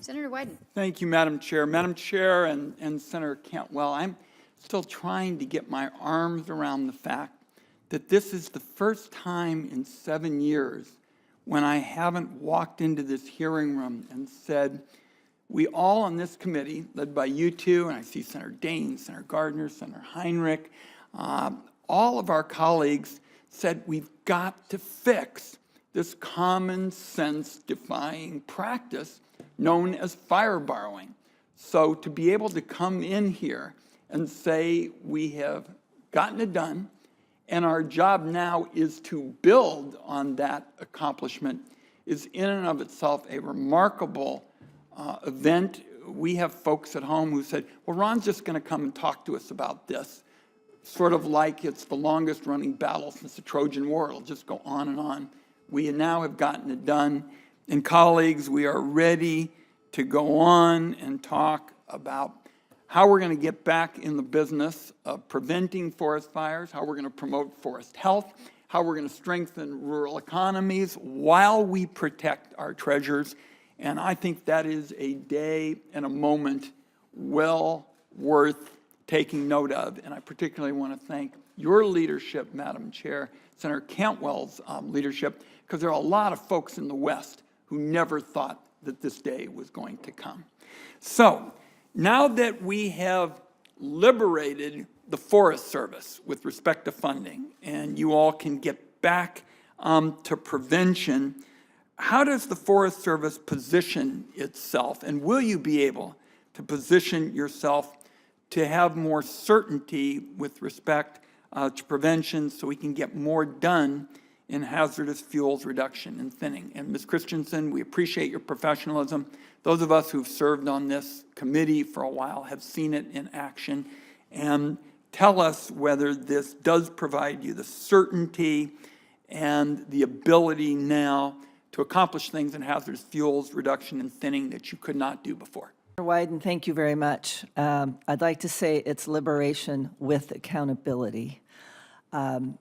Senator Wyden. Thank you, Madam Chair. Madam Chair and Senator Cantwell, I'm still trying to get my arms around the fact that this is the first time in 7 years when I haven't walked into this hearing room and said, we all on this committee, led by you two, and I see Senator Dane, Senator Gardner, Senator Heinrich, all of our colleagues said we've got to fix this common sense defying practice known as fire borrowing. So to be able to come in here and say we have gotten it done and our job now is to build on that accomplishment is in and of itself a remarkable event. We have folks at home who said, well, Ron's just going to come and talk to us about this, sort of like it's the longest running battle since the Trojan War. It'll just go on and on. We now have gotten it done. And colleagues, we are ready to go on and talk about how we're going to get back in the business of preventing forest fires, how we're going to promote forest health, how we're going to strengthen rural economies while we protect our treasures. And I think that is a day and a moment well worth taking note of. And I particularly want to thank your leadership, Madam Chair, Senator Cantwell's leadership, because there are a lot of folks in the West who never thought that this day was going to come. So now that we have liberated the Forest Service with respect to funding, and you all can get back to prevention, how does the Forest Service position itself? And will you be able to position yourself to have more certainty with respect to prevention so we can get more done in hazardous fuels reduction and thinning? And Ms. Christensen, we appreciate your professionalism. Those of us who've served on this committee for a while have seen it in action. And tell us whether this does provide you the certainty and the ability now to accomplish things in hazardous fuels reduction and thinning that you could not do before. Senator Wyden, thank you very much. I'd like to say it's liberation with accountability. And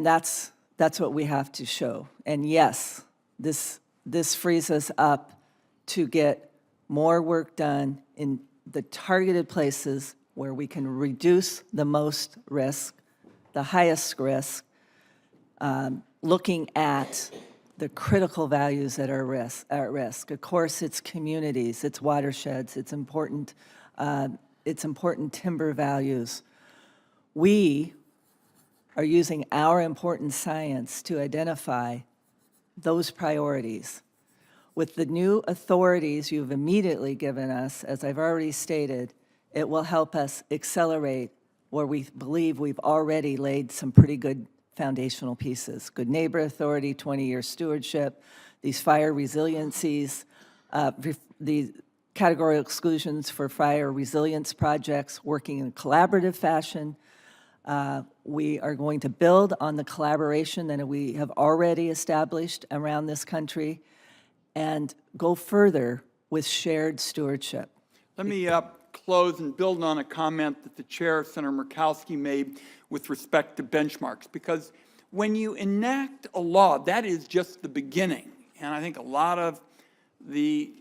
that's what we have to show. And yes, this frees us up to get more work done in the targeted places where we can reduce the most risk, the highest risk, looking at the critical values that are at risk. Of course, it's communities, it's watersheds, it's important timber values. We are using our important science to identify those priorities. With the new authorities you've immediately given us, as I've already stated, it will help us accelerate where we believe we've already laid some pretty good foundational pieces. Good Neighbor Authority, 20-year stewardship, these fire resiliencies, the categorical exclusions for fire resilience projects, working in a collaborative fashion. We are going to build on the collaboration that we have already established around this country and go further with shared stewardship. Let me close and build on a comment that the chair, Senator Murkowski, made with respect to benchmarks, because when you enact a law, that is just the beginning. And I think a lot of the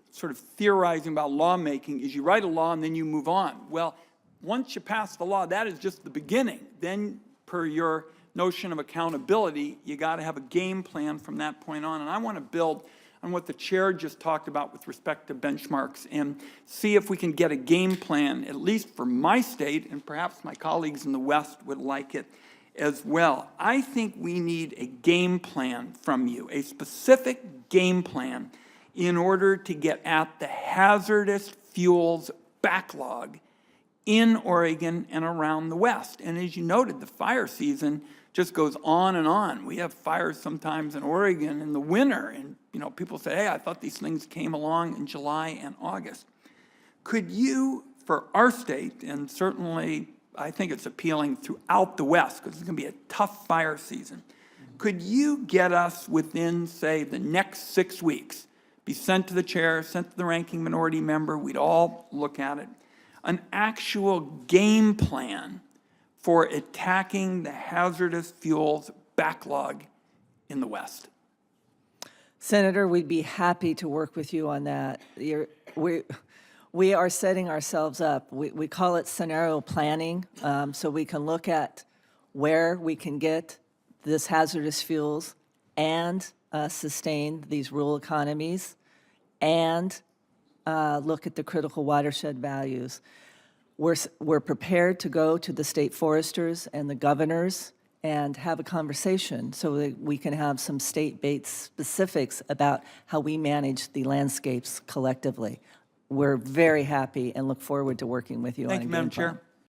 sort of theorizing about lawmaking is you write a law and then you move on. Well, once you pass the law, that is just the beginning. Then, per your notion of accountability, you got to have a game plan from that point on. And I want to build on what the chair just talked about with respect to benchmarks and see if we can get a game plan, at least for my state, and perhaps my colleagues in the West would like it as well. I think we need a game plan from you, a specific game plan in order to get at the hazardous fuels backlog in Oregon and around the West. And as you noted, the fire season just goes on and on. We have fires sometimes in Oregon in the winter, and people say, hey, I thought these things came along in July and August. Could you, for our state, and certainly I think it's appealing throughout the West because it's going to be a tough fire season, could you get us within, say, the next 6 weeks, be sent to the chair, sent to the ranking minority member, we'd all look at it, an actual game plan for attacking the hazardous fuels backlog in the West? Senator, we'd be happy to work with you on that. We are setting ourselves up. We call it scenario planning, so we can look at where we can get this hazardous fuels and sustain these rural economies and look at the critical watershed values. We're prepared to go to the state foresters and the governors and have a conversation so that we can have some state-based specifics about how we manage the landscapes collectively. We're very happy and look forward to working with you on a Thank you, game Madam plan. Chair.